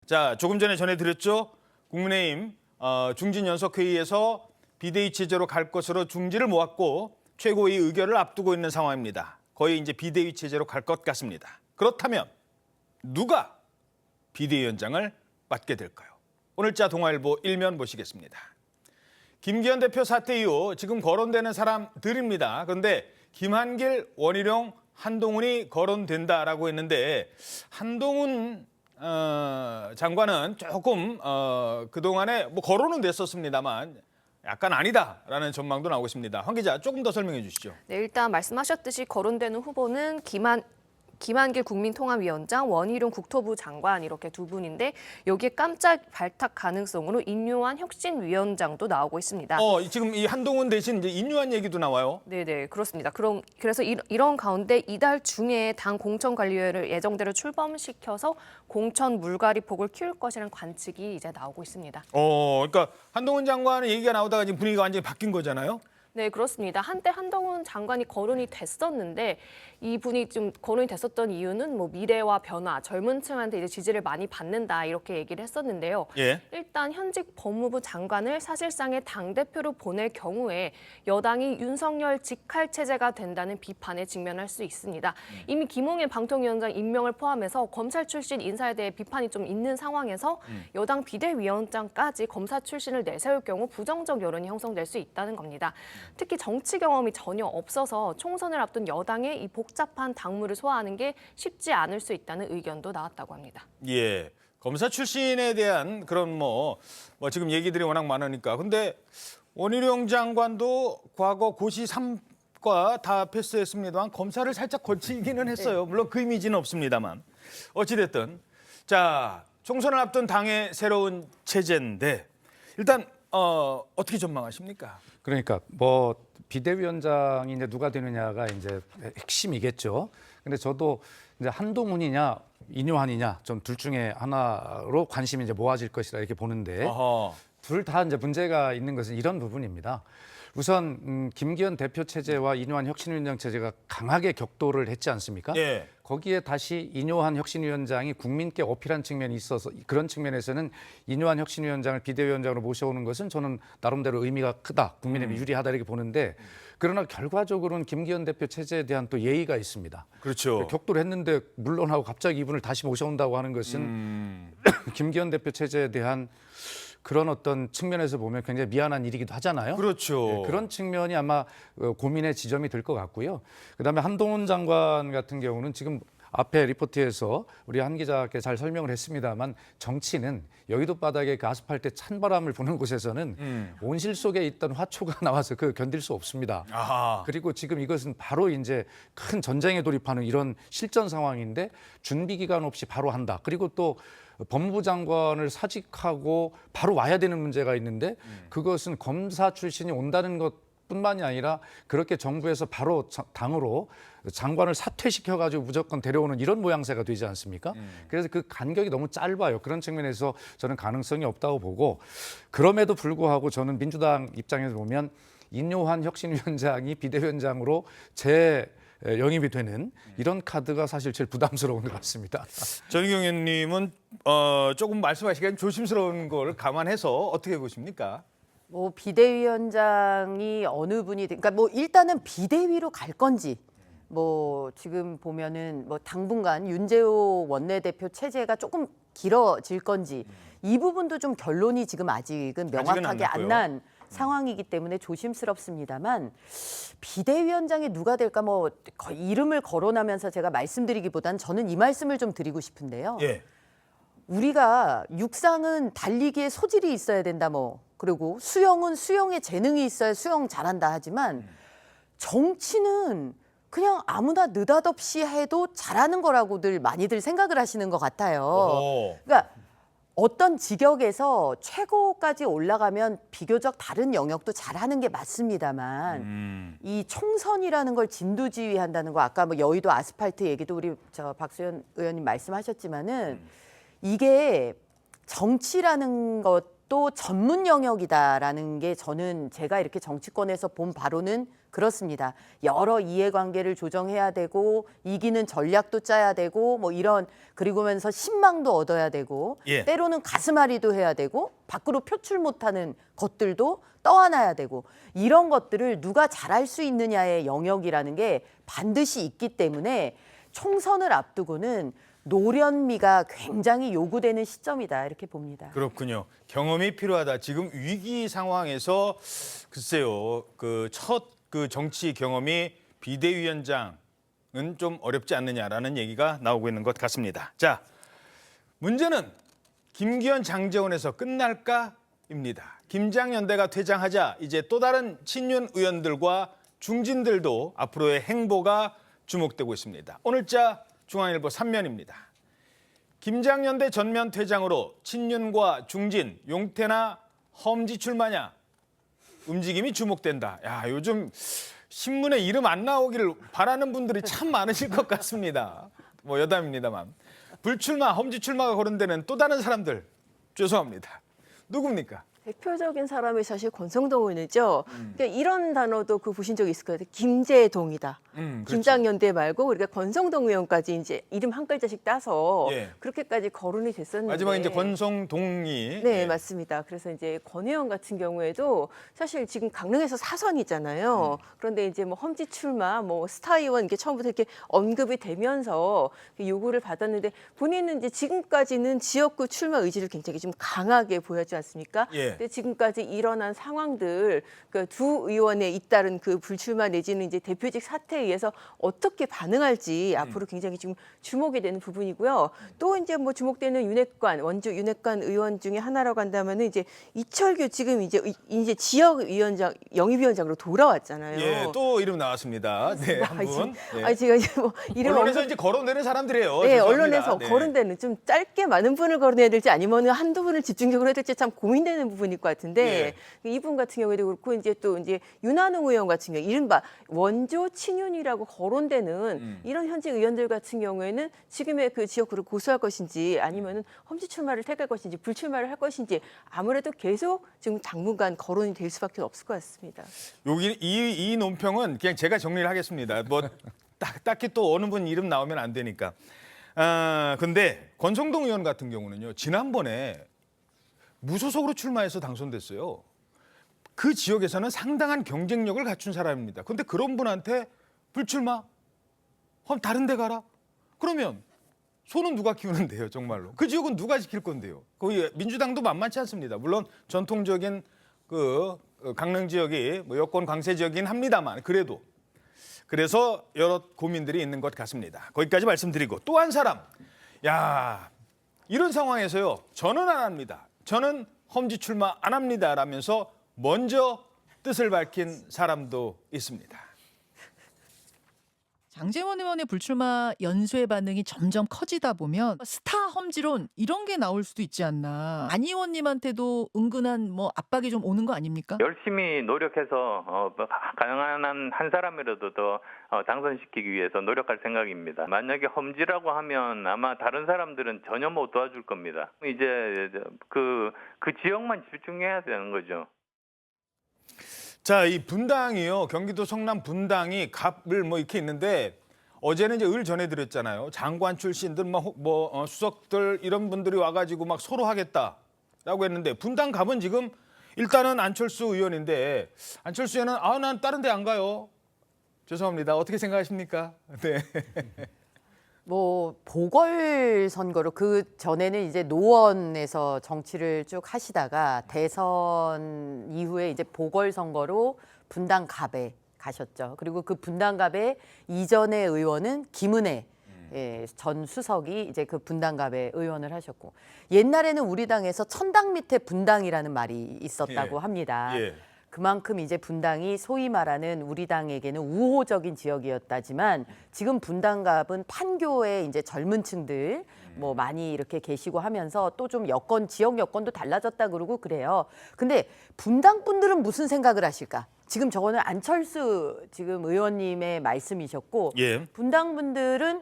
자, 조금 전에 전해드렸죠. 국민의힘 중진연석회의에서 비대위 체제로 갈 것으로 중지를 모았고 최고위 의결을 앞두고 있는 상황입니다. 거의 이제 비대위 체제로 갈 것 같습니다. 그렇다면 누가 비대위원장을 맡게 될까요? 오늘자 동아일보 일면 보시겠습니다. 김기현 대표 사퇴 이후 지금 거론되는 사람들입니다. 그런데 김한길, 원희룡, 한동훈이 거론된다라고 했는데 한동훈 장관은 조금 그동안에 뭐 거론은 됐었습니다만 약간 아니다라는 전망도 나오고 있습니다. 황 기자 조금 더 설명해 주시죠. 네, 일단 말씀하셨듯이 거론되는 후보는 김한길 국민통합위원장, 원희룡 국토부 장관 이렇게 두 분인데 여기에 깜짝 발탁 가능성으로 인요한 혁신위원장도 나오고 있습니다. 지금 이 한동훈 대신 이제 인유한 얘기도 나와요. 네, 그렇습니다. 그래서 이런 가운데 이달 중에 당 공천관리위원회를 예정대로 출범시켜서 공천 물갈이 폭을 키울 것이라는 관측이 이제 나오고 있습니다. 그러니까 한동훈 장관의 얘기가 나오다가 지금 분위기가 완전히 바뀐 거잖아요. 네, 그렇습니다. 한때 한동훈 장관이 거론이 됐었는데 이분이 좀 거론이 됐었던 이유는 뭐 미래와 변화, 젊은 층한테 이제 지지를 많이 받는다 이렇게 얘기를 했었는데요. 예. 일단 현직 법무부 장관을 사실상의 당대표로 보낼 경우에 여당이 윤석열 직할 체제가 된다는 비판에 직면할 수 있습니다. 이미 김홍일 방통위원장 임명을 포함해서 검찰 출신 인사에 대해 비판이 좀 있는 상황에서 여당 비대위원장까지 검사 출신을 내세울 경우 부정적 여론이 형성될 수 있다는 겁니다. 특히 정치 경험이 전혀 없어서 총선을 앞둔 여당의 이 복잡한 당무를 소화하는 게 쉽지 않을 수 있다는 의견도 나왔다고 합니다. 예. 검사 출신에 대한 그런 뭐 지금 얘기들이 워낙 많으니까. 근데 원희룡 장관도 과거 고시 3과 다 패스했습니다만 검사를 살짝 거치기는 했어요. 물론 그 이미지는 없습니다만. 어찌됐든 자, 총선을 앞둔 당의 새로운 체제인데 일단 어떻게 전망하십니까? 그러니까 뭐 비대위원장이 이제 누가 되느냐가 이제 핵심이겠죠. 근데 저도 이제 한동훈이냐 인요한이냐 좀 둘 중에 하나로 관심이 이제 모아질 것이라 이렇게 보는데 둘 다 이제 문제가 있는 것은 이런 부분입니다. 우선 김기현 대표 체제와 인요한 혁신위원장 체제가 강하게 격돌을 했지 않습니까? 예. 거기에 다시 인요한 혁신위원장이 국민께 어필한 측면이 있어서 그런 측면에서는 인요한 혁신위원장을 비대위원장으로 모셔오는 것은 저는 나름대로 의미가 크다, 국민의힘이 유리하다 이렇게 보는데 그러나 결과적으로는 김기현 대표 체제에 대한 또 예의가 있습니다. 그렇죠. 격돌했는데 물러나고 갑자기 이분을 다시 모셔온다고 하는 것은 김기현 대표 체제에 대한 그런 어떤 측면에서 보면 굉장히 미안한 일이기도 하잖아요. 그렇죠. 그런 측면이 아마 고민의 지점이 될 것 같고요. 그다음에 한동훈 장관 같은 경우는 지금 앞에 리포트에서 우리 한 기자께 잘 설명을 했습니다만 정치는 여의도 바닥에 그 아스팔트에 찬바람을 부는 곳에서는 온실 속에 있던 화초가 나와서 그 견딜 수 없습니다. 아하. 그리고 지금 이것은 바로 이제 큰 전쟁에 돌입하는 이런 실전 상황인데 준비 기간 없이 바로 한다. 그리고 또 법무부 장관을 사직하고 바로 와야 되는 문제가 있는데 그것은 검사 출신이 온다는 것뿐만이 아니라 그렇게 정부에서 바로 당으로 장관을 사퇴시켜가지고 무조건 데려오는 이런 모양새가 되지 않습니까? 그래서 그 간격이 너무 짧아요. 그런 측면에서 저는 가능성이 없다고 보고 그럼에도 불구하고 저는 민주당 입장에서 보면 인요한 혁신위원장이 비대위원장으로 영입이 되는 이런 카드가 사실 제일 부담스러운 것 같습니다. 전희경 의원님은 조금 말씀하시기엔 조심스러운 걸 감안해서 어떻게 보십니까? 뭐 비대위원장이 어느 분이 그러니까 뭐 일단은 비대위로 갈 건지 뭐 지금 보면은 뭐 당분간 윤재호 원내대표 체제가 조금 길어질 건지 이 부분도 좀 결론이 지금 아직은 명확하게 안 난 상황이기 때문에 조심스럽습니다만 비대위원장이 누가 될까 뭐 이름을 거론하면서 제가 말씀드리기보단 저는 이 말씀을 좀 드리고 싶은데요. 예. 우리가 육상은 달리기에 소질이 있어야 된다 뭐 그리고 수영은 수영에 재능이 있어야 수영 잘한다 하지만 정치는 그냥 아무나 느닷없이 해도 잘하는 거라고들 많이들 생각을 하시는 것 같아요. 그러니까 어떤 직역에서 최고까지 올라가면 비교적 다른 영역도 잘하는 게 맞습니다만 이 총선이라는 걸 진두지휘한다는 거 아까 뭐 여의도 아스팔트 얘기도 우리 박수현 의원님 말씀하셨지만은 이게 정치라는 것 또 전문 영역이다라는 게 저는 제가 이렇게 정치권에서 본 바로는 그렇습니다. 여러 이해관계를 조정해야 되고 이기는 전략도 짜야 되고 뭐 이런 그리고면서 신망도 얻어야 되고 예. 때로는 가슴앓이도 해야 되고 밖으로 표출 못하는 것들도 떠안아야 되고 이런 것들을 누가 잘할 수 있느냐의 영역이라는 게 반드시 있기 때문에 총선을 앞두고는 노련미가 굉장히 요구되는 시점이다 이렇게 봅니다. 그렇군요. 경험이 필요하다. 지금 위기 상황에서 글쎄요, 그 첫 그 정치 경험이 비대위원장은 좀 어렵지 않느냐라는 얘기가 나오고 있는 것 같습니다. 자, 문제는 김기현 장제원에서 끝날까입니다. 김장연대가 퇴장하자 이제 또 다른 친윤 의원들과 중진들도 앞으로의 행보가 주목되고 있습니다. 오늘자 중앙일보 3면입니다. 김장연대 전면 퇴장으로 친윤과 중진, 용태나 험지 출마냐 움직임이 주목된다. 야, 요즘 신문에 이름 안 나오기를 바라는 분들이 참 많으실 것 같습니다. 뭐 여담입니다만. 불출마, 험지 출마가 거론되는 또 다른 사람들 죄송합니다. 누굽니까? 대표적인 사람이 사실 권성동 의원이죠. 그러니까 이런 단어도 그 보신 적이 있을 거예요. 김제동이다. 그렇죠. 김장연대 말고 우리가 권성동 의원까지 이제 이름 한 글자씩 따서 예. 그렇게까지 거론이 됐었는데. 마지막에 이제 권성동이 네, 맞습니다. 그래서 이제 권 의원 같은 경우에도 사실 지금 강릉에서 사선이잖아요. 그런데 이제 뭐 험지 출마, 뭐 스타 의원 이게 처음부터 이렇게 언급이 되면서 요구를 받았는데 본인은 이제 지금까지는 지역구 출마 의지를 굉장히 좀 강하게 보였지 않습니까? 예. 근데 지금까지 일어난 상황들, 그 두 의원에 잇따른 그 불출마 내지는 이제 대표직 사태에 의해서 어떻게 반응할지 앞으로 굉장히 지금 주목이 되는 부분이고요. 또 이제 뭐 주목되는 윤핵관, 원주 윤핵관 의원 중에 하나라고 한다면은 이제 이철규 지금 이제 지역위원장, 영입위원장으로 돌아왔잖아요. 예, 또 이름 나왔습니다. 네, 한 분. 네. 아니 제가 이제 뭐 이름 언론에서 이제 거론되는 사람들이에요. 네, 죄송합니다. 언론에서 네. 거론되는 좀 짧게 많은 분을 거론해야 될지 아니면 한두 분을 집중적으로 해야 될지 참 고민되는 부분일 것 같은데 이분 같은 경우에도 그렇고 이제 또 이제 윤한홍 의원 같은 경우 이른바 원조 친윤이라고 거론되는 이런 현직 의원들 같은 경우에는 지금의 그 지역구를 고수할 것인지 아니면은 험지 출마를 택할 것인지 불출마를 할 것인지 아무래도 계속 지금 당분간 거론이 될 수밖에 없을 것 같습니다. 여기 이 논평은 그냥 제가 정리를 하겠습니다. 뭐 딱히 또 어느 분 이름 나오면 안 되니까. 근데 권성동 의원 같은 경우는요. 지난번에 무소속으로 출마해서 당선됐어요. 그 지역에서는 상당한 경쟁력을 갖춘 사람입니다. 그런데 그런 분한테 불출마? 그럼 다른 데 가라? 그러면 소는 누가 키우는데요, 정말로? 그 지역은 누가 지킬 건데요? 거기 민주당도 만만치 않습니다. 물론 전통적인 그 강릉 지역이 뭐 여권 강세 지역이긴 합니다만 그래도 그래서 여러 고민들이 있는 것 같습니다. 거기까지 말씀드리고 또 한 사람. 야, 이런 상황에서요. 저는 안 합니다. 저는 험지 출마 안 합니다. 라면서 먼저 뜻을 밝힌 사람도 있습니다. 장제원 의원의 불출마 연수의 반응이 점점 커지다 보면 스타 험지론 이런 게 나올 수도 있지 않나. 안 의원님한테도 은근한 뭐 압박이 좀 오는 거 아닙니까? 열심히 노력해서 가능한 한 사람이라도 더 당선시키기 위해서 노력할 생각입니다. 만약에 험지라고 하면 아마 다른 사람들은 전혀 못 도와줄 겁니다. 이제 그 지역만 집중해야 되는 거죠. 자, 이 분당이요. 경기도 성남 분당이 갑을 뭐 이렇게 있는데 어제는 이제 을 전해드렸잖아요. 장관 출신들 수석들 이런 분들이 와가지고 막 서로 하겠다라고 했는데 분당 갑은 지금 일단은 안철수 의원인데 안철수 의원은 난 다른 데 안 가요. 죄송합니다. 어떻게 생각하십니까? 네. 뭐 보궐선거로 그 전에는 이제 노원에서 정치를 쭉 하시다가 대선 이후에 이제 보궐선거로 분당갑에 가셨죠. 그리고 그 분당갑의 이전의 의원은 김은혜 전 수석이 이제 그 분당갑에 의원을 하셨고 옛날에는 우리 당에서 천당 밑에 분당이라는 말이 있었다고 합니다. 예. 그만큼 이제 분당이 소위 말하는 우리 당에게는 우호적인 지역이었다지만 지금 분당갑은 판교에 이제 젊은 층들 뭐 많이 이렇게 계시고 하면서 또 좀 지역 여건도 달라졌다 그러고 그래요. 근데 분당 분들은 무슨 생각을 하실까? 지금 저거는 안철수 지금 의원님의 말씀이셨고 예. 분당 분들은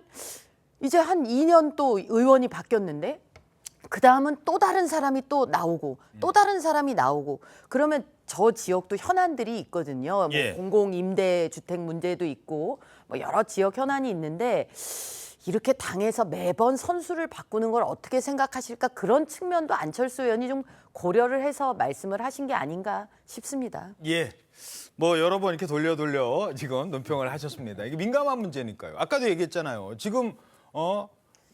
이제 한 2년 또 의원이 바뀌었는데 그 다음은 또 다른 사람이 또 나오고 또 다른 사람이 나오고 그러면 저 지역도 현안들이 있거든요. 예. 뭐 공공 임대 주택 문제도 있고 뭐 여러 지역 현안이 있는데 이렇게 당에서 매번 선수를 바꾸는 걸 어떻게 생각하실까 그런 측면도 안철수 의원이 좀 고려를 해서 말씀을 하신 게 아닌가 싶습니다. 예. 뭐 여러 번 이렇게 돌려 지금 논평을 하셨습니다. 이게 민감한 문제니까요. 아까도 얘기했잖아요. 지금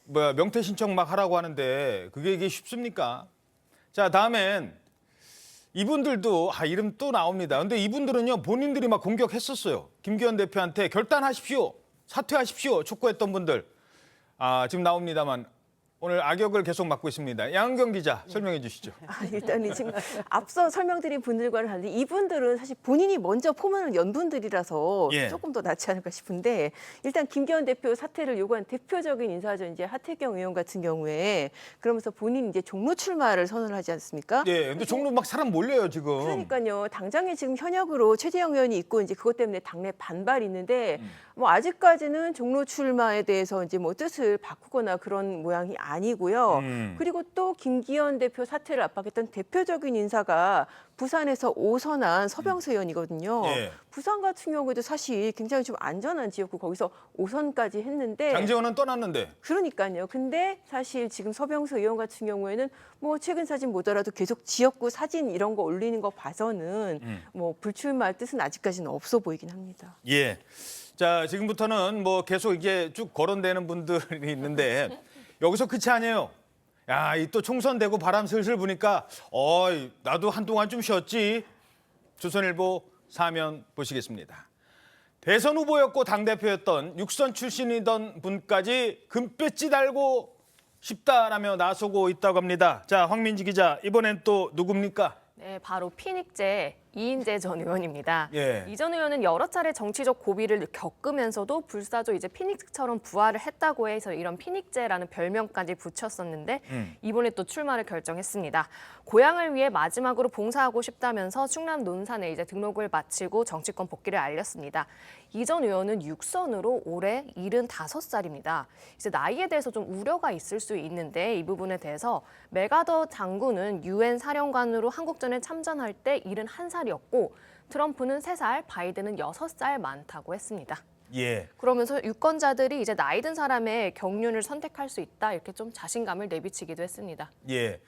명태 신청 막 하라고 하는데 이게 쉽습니까? 자, 다음엔 이분들도 이름 또 나옵니다. 근데 이분들은요 본인들이 막 공격했었어요. 김기현 대표한테 결단하십시오, 사퇴하십시오 촉구했던 분들. 지금 나옵니다만 오늘 악역을 계속 맡고 있습니다. 양은경 기자 설명해 주시죠. 일단은 지금 앞서 설명드린 분들과는 달리 이분들은 사실 본인이 먼저 포문을 연 분들이라서 예. 조금 더 낫지 않을까 싶은데 일단 김기현 대표 사퇴를 요구한 대표적인 인사죠. 이제 하태경 의원 같은 경우에 그러면서 본인이 이제 종로 출마를 선언을 하지 않습니까? 예, 근데 종로 막 사람 몰려요 지금. 그러니까요. 당장에 지금 현역으로 최재형 의원이 있고 이제 그것 때문에 당내 반발이 있는데 뭐 아직까지는 종로 출마에 대해서 이제 뭐 뜻을 바꾸거나 그런 모양이 아니고요. 그리고 또 김기현 대표 사퇴를 압박했던 대표적인 인사가 부산에서 오선한 서병수 의원이거든요. 예. 부산 같은 경우에도 사실 굉장히 좀 안전한 지역고 거기서 오선까지 했는데 장제원은 떠났는데. 그러니까요. 근데 사실 지금 서병수 의원 같은 경우에는 뭐 최근 사진 보더라도 계속 지역구 사진 이런 거 올리는 거 봐서는 뭐 불출마할 뜻은 아직까지는 없어 보이긴 합니다. 예. 자, 지금부터는 뭐 계속 이게 쭉 거론되는 분들이 있는데 여기서 끝이 아니에요. 야, 이 또 총선 되고 바람 슬슬 부니까 나도 한동안 좀 쉬었지. 조선일보 사면 보시겠습니다. 대선 후보였고 당대표였던 육선 출신이던 분까지 금배지 달고 싶다라며 나서고 있다고 합니다. 자, 황민지 기자, 이번엔 또 누굽니까? 네, 바로 피닉제 이인재 전 의원입니다. 예. 이 전 의원은 여러 차례 정치적 고비를 겪으면서도 불사조 이제 피닉스처럼 부활을 했다고 해서 이런 피닉제라는 별명까지 붙였었는데 이번에 또 출마를 결정했습니다. 고향을 위해 마지막으로 봉사하고 싶다면서 충남 논산에 이제 등록을 마치고 정치권 복귀를 알렸습니다. 이 전 의원은 육선으로 올해 75살입니다. 이제 나이에 대해서 좀 우려가 있을 수 있는데 이 부분에 대해서 메가더 장군은 유엔 사령관으로 한국전에 참전할 때 71살이었고 트럼프는 3살, 바이든은 6살 많다고 했습니다. 예. 그러면서 유권자들이 이제 나이 든 사람의 경륜을 선택할 수 있다 이렇게 좀 자신감을 내비치기도 했습니다. 예.